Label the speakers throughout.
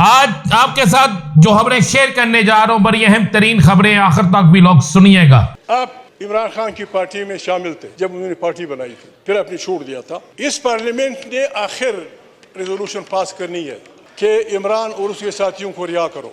Speaker 1: आज आपके साथ जो खबरें शेयर करने जा रहा हूं, बड़ी अहम तरीन खबरें, आखिर तक भी लोग सुनिएगा।
Speaker 2: आप इमरान खान की पार्टी में शामिल थे जब उन्होंने पार्टी बनाई थी, फिर आपने छोड़ दिया था। इस पार्लियामेंट ने आखिर रेजोल्यूशन पास करनी है कि इमरान और उसके साथियों को रिहा करो।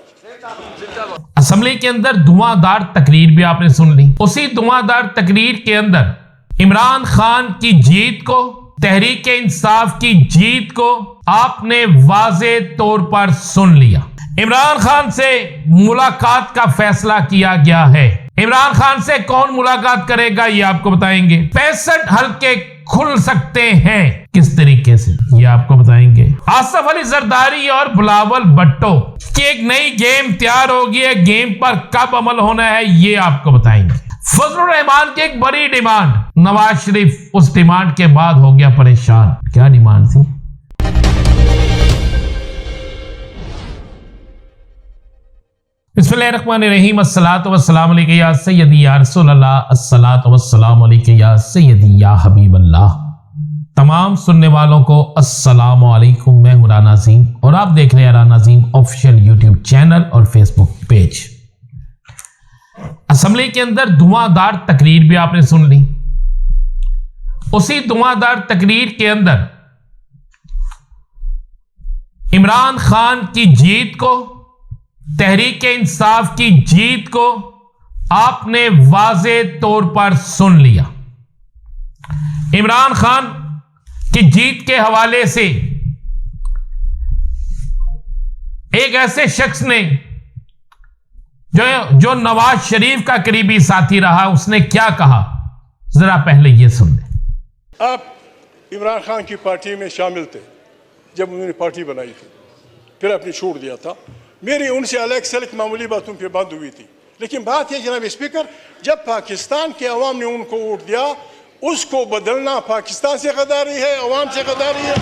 Speaker 1: असेंबली के अंदर धुआंधार तकरीर भी आपने सुन ली। उसी धुआंधार तकरीर के अंदर इमरान खान की जीत को, तहरीक इंसाफ की जीत को आपने वाज़े तौर पर सुन लिया। इमरान खान से मुलाकात का फैसला किया गया है। इमरान खान से कौन मुलाकात करेगा ये आपको बताएंगे। 65 हल्के खुल सकते हैं, किस तरीके से ये आपको बताएंगे। आसिफ अली जरदारी और बिलावल भुट्टो की एक नई गेम तैयार होगी है, गेम पर कब अमल होना है ये आपको बताएंगे। फजलुर रहमान की एक बड़ी डिमांड, नवाज शरीफ उस डिमांड के बाद हो गया परेशान। क्या डिमांड थी? बिस्मिल्लाहिर्रहमानिर्रहीम, अस्सलातु वस्सलामु अलैका या सय्यदी या रसूल अल्लाह, अस्सलातु वस्सलामु अलैका या सय्यदी या हबीब अल्लाह। तमाम सुनने वालों को अस्सलामु अलैकुम। मैं हूं राना अज़ीम और आप देख रहे हैं राना अज़ीम ऑफिशियल यूट्यूब चैनल और फेसबुक पेज। असेंबली के अंदर धुआंधार तकरीर भी आपने सुन ली। उसी धुआंधार तकरीर के अंदर इमरान खान की जीत को, तहरीक इंसाफ की जीत को आपने वाज़े तौर पर सुन लिया। इमरान खान की जीत के हवाले से एक ऐसे शख्स ने जो नवाज शरीफ का करीबी साथी रहा, उसने क्या कहा, जरा पहले ये सुन लें।
Speaker 2: आप इमरान खान की पार्टी में शामिल थे जब उन्होंने पार्टी बनाई थी, फिर आपने छोड़ दिया था। मेरी उनसे अलग सलग मामूली बातों पर बात हुई थी, लेकिन बात है जनाब स्पीकर, जब पाकिस्तान के अवाम ने उनको वोट दिया, उसको बदलना पाकिस्तान से गद्दारी है, अवाम से गद्दारी है।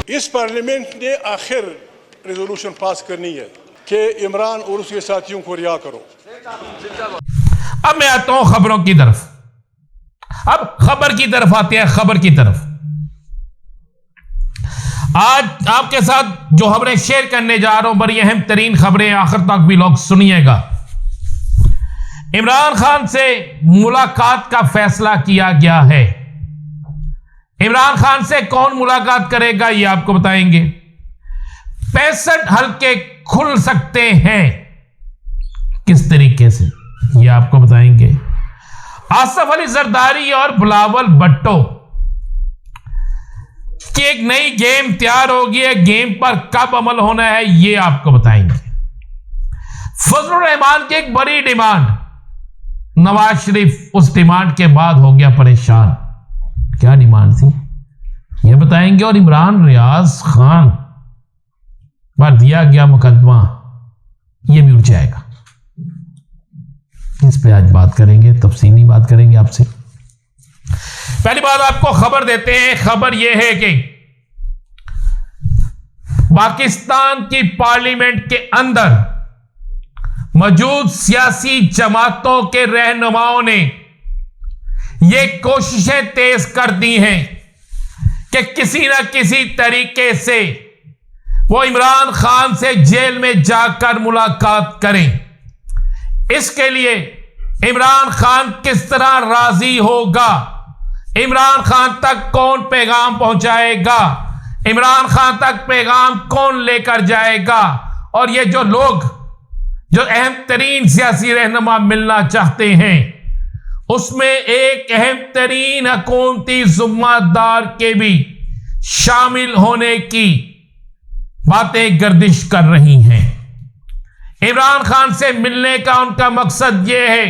Speaker 2: इस पार्लियामेंट ने आखिर रेजोल्यूशन पास करनी है कि इमरान और उसके साथियों को रिहा करो।
Speaker 1: अब मैं आता हूं खबरों की तरफ। अब खबर की तरफ आते हैं, खबर की तरफ। आज आपके साथ जो खबरें शेयर करने जा रहा हूं, बड़ी अहम तरीन खबरें, आखिर तक भी लोग सुनिएगा। इमरान खान से मुलाकात का फैसला किया गया है। इमरान खान से कौन मुलाकात करेगा ये आपको बताएंगे। 65 हल्के खुल सकते हैं, किस तरीके से ये आपको बताएंगे। आसिफ अली जरदारी और बिलावल भुट्टो की एक नई गेम तैयार होगी है, गेम पर कब अमल होना है ये आपको बताएंगे। फजलुर रहमान की एक बड़ी डिमांड, नवाज शरीफ उस डिमांड के बाद हो गया परेशान। क्या डिमांड थी ये बताएंगे। और इमरान रियाज खान पर दिया गया मुकदमा ये भी उठ जाएगा, इस पे आज बात करेंगे, तफसीली बात करेंगे आपसे। पहली बात आपको खबर देते हैं। खबर यह है कि पाकिस्तान की पार्लियामेंट के अंदर मौजूद सियासी जमातों के रहनुमाओं ने यह कोशिशें तेज कर दी हैं कि किसी न किसी तरीके से वो इमरान खान से जेल में जाकर मुलाकात करें। इसके लिए इमरान खान किस तरह राजी होगा, इमरान खान तक कौन पैगाम पहुंचाएगा, इमरान खान तक पैगाम कौन लेकर जाएगा, और ये जो लोग जो अहम तरीन सियासी रहनुमा मिलना चाहते हैं, उसमें एक अहम तरीन हुकूमती जिम्मेदार के भी शामिल होने की बातें गर्दिश कर रही हैं। इमरान खान से मिलने का उनका मकसद यह है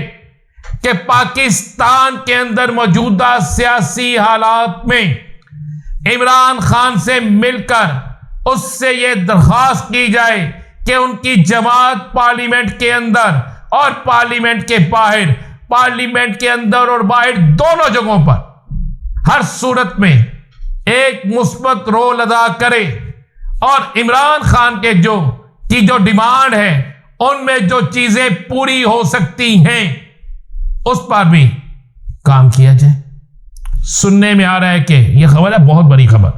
Speaker 1: कि पाकिस्तान के अंदर मौजूदा सियासी हालात में इमरान खान से मिलकर उससे यह दरख्वास्त की जाए कि उनकी जमात पार्लियामेंट के अंदर और पार्लियामेंट के बाहर, पार्लियामेंट के अंदर और बाहर दोनों जगहों पर हर सूरत में एक मुस्बत रोल अदा करे और इमरान खान के जो डिमांड है उनमें जो चीजें पूरी हो सकती हैं उस पर भी काम किया जाए। सुनने में आ रहा है कि यह खबर है, बहुत बड़ी खबर,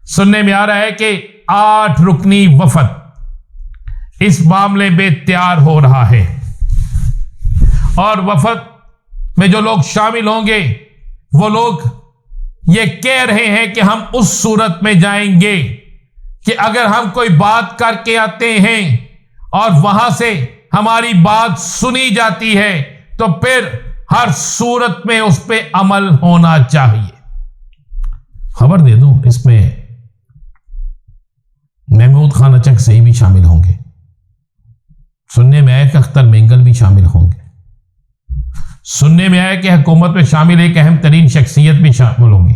Speaker 1: सुनने में आ रहा है कि 8 रुकनी वफद इस मामले में तैयार हो रहा है और वफद में जो लोग शामिल होंगे वो लोग ये कह रहे हैं कि हम उस सूरत में जाएंगे कि अगर हम कोई बात करके आते हैं और वहां से हमारी बात सुनी जाती है तो फिर हर सूरत में उस पर अमल होना चाहिए। खबर दे दूं, इसमें महमूद खान अचक से भी शामिल होंगे, सुनने में आया कि अख्तर मेंगल भी शामिल होंगे, सुनने में आया कि हुकूमत में शामिल एक अहम तरीन शख्सियत भी शामिल होगी,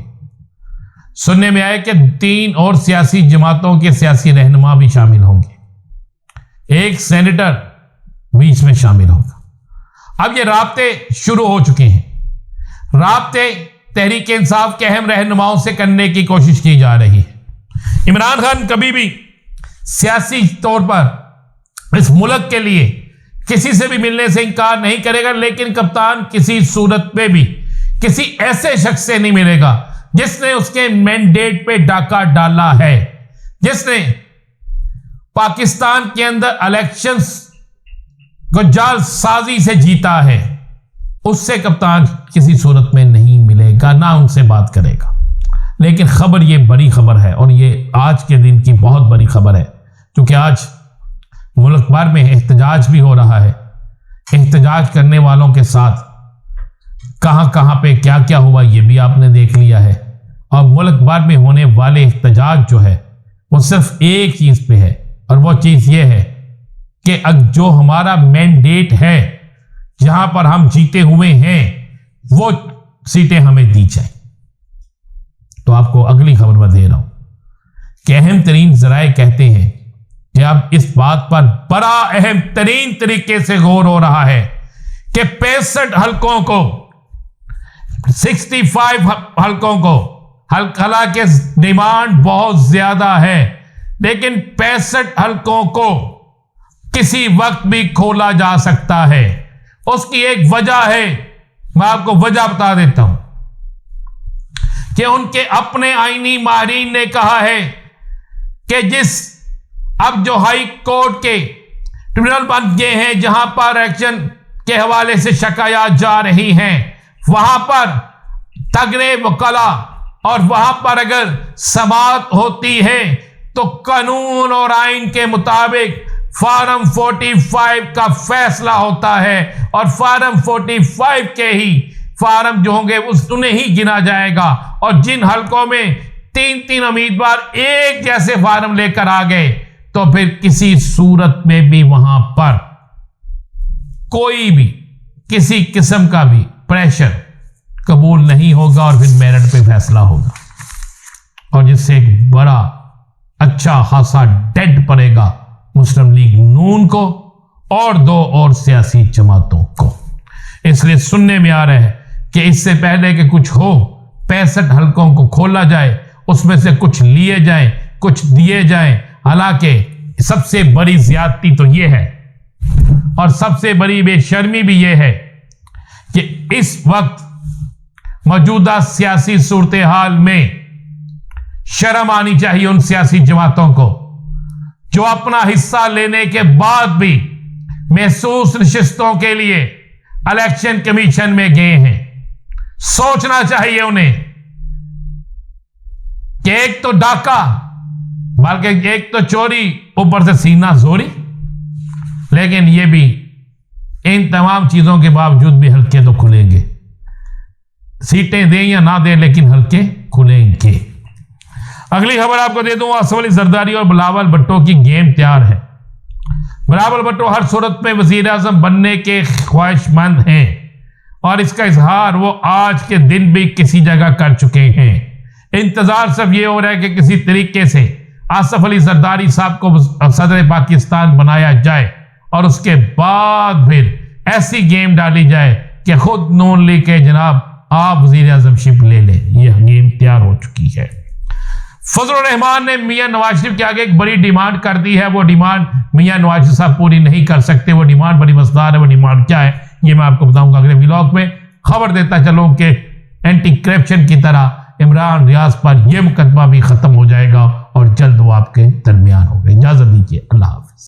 Speaker 1: सुनने में आया कि 3 और सियासी जमातों के सियासी रहनुमा भी शामिल होंगे, एक सेनेटर भी इसमें शामिल होगा। अब ये राब्ते शुरू हो चुके हैं, राब्ते तहरीक इंसाफ के अहम रहनुमाओं से करने की कोशिश की जा रही है। इमरान खान कभी भी सियासी तौर पर इस मुल्क के लिए किसी से भी मिलने से इनकार नहीं करेगा, लेकिन कप्तान किसी सूरत में भी किसी ऐसे शख्स से नहीं मिलेगा जिसने उसके मैंडेट पे डाका डाला है, जिसने पाकिस्तान के अंदर इलेक्शंस को जालसाजी से जीता है, उससे कप्तान किसी सूरत में नहीं मिलेगा, ना उनसे बात करेगा। लेकिन खबर ये बड़ी खबर है और ये आज के दिन की बहुत बड़ी खबर है, क्योंकि आज मुल्क भर में एहतजाज भी हो रहा है। एहतजाज करने वालों के साथ कहां कहां पे क्या क्या हुआ ये भी आपने देख लिया है, और मुल्क भर में होने वाले एहतजाज जो है वो सिर्फ एक चीज पे है, और वो चीज ये है कि जो हमारा मैंडेट है, जहां पर हम जीते हुए हैं, वो सीटें हमें दी जाए। तो आपको अगली खबर मैं दे रहा हूं कि अहम तरीन जराए कहते हैं कि अब इस बात पर बड़ा अहम तरीन तरीके से गौर हो रहा है कि 65 हलकों को, 65 हलकों को, हालांकि डिमांड बहुत ज्यादा है, लेकिन 65 हलकों को किसी वक्त भी खोला जा सकता है। उसकी एक वजह है, मैं आपको वजह बता देता हूं कि उनके अपने आईनी माहिरीन ने कहा है कि जिस अब जो हाई कोर्ट के ट्रिब्यूनल बन गए हैं, जहां पर इलेक्शन के हवाले से शिकायत जा रही हैं, वहां पर तगड़े वकला और वहां पर अगर समाअत होती है तो कानून और आइन के मुताबिक फार्म 45 का फैसला होता है, और फार्म 45 के ही फार्म जो होंगे उन्हें ही गिना जाएगा। और जिन हलकों में 3-3 उम्मीदवार एक जैसे फार्म लेकर आ गए तो फिर किसी सूरत में भी वहां पर कोई भी किसी किस्म का भी प्रेशर कबूल नहीं होगा और फिर मेरिट पे फैसला होगा, और जिससे एक बड़ा अच्छा खासा डेड पड़ेगा मुस्लिम लीग नून को और 2 और सियासी जमातों को। इसलिए सुनने में आ रहा है कि इससे पहले कि कुछ हो, 65 हलकों को खोला जाए, उसमें से कुछ लिए जाएं, कुछ दिए जाएं। हालांकि सबसे बड़ी ज्यादती तो यह है और सबसे बड़ी बेशर्मी भी यह है कि इस वक्त मौजूदा सियासी सूरत हाल में शर्म आनी चाहिए उन सियासी जमातों को जो अपना हिस्सा लेने के बाद भी महसूस नशिस्तों के लिए इलेक्शन कमीशन में गए हैं। सोचना चाहिए उन्हें कि एक तो डाका, बल्कि एक तो चोरी, ऊपर से सीना जोरी, लेकिन ये भी इन तमाम चीजों के बावजूद भी हल्के तो खुलेंगे। सीटें दें या ना दें, लेकिन हल्के खुलेंगे। अगली खबर आपको दे दूं, आसिफ अली जरदारी और बिलावल भुट्टो की गेम तैयार है। बिलावल भुट्टो हर सूरत में वजीर आजम बनने के ख्वाहिशमंद हैं और इसका इजहार वो आज के दिन भी किसी जगह कर चुके हैं। इंतजार सिर्फ ये हो रहा है कि किसी तरीके से आसिफ अली जरदारी साहब को सदर पाकिस्तान बनाया जाए और उसके बाद फिर ऐसी गेम डाली जाए कि खुद नून लीग के जनाब आप वजीर आजमशिप ले ले। यह गेम तैयार हो चुकी है। फजलुर रहमान ने मियां नवाज शरीफ के आगे एक बड़ी डिमांड कर दी है। वो डिमांड मियां नवाज शरीफ साहब पूरी नहीं कर सकते। वो डिमांड बड़ी मजेदार है। वो डिमांड क्या है ये मैं आपको बताऊंगा अगले व्लॉग में। खबर देता चलूं कि एंटी करप्शन की तरह इमरान रियाज पर यह मुकदमा भी खत्म हो जाएगा और जल्द वो आपके दरमियान होगा। इजाजत दीजिए, अल्लाह हाफिज।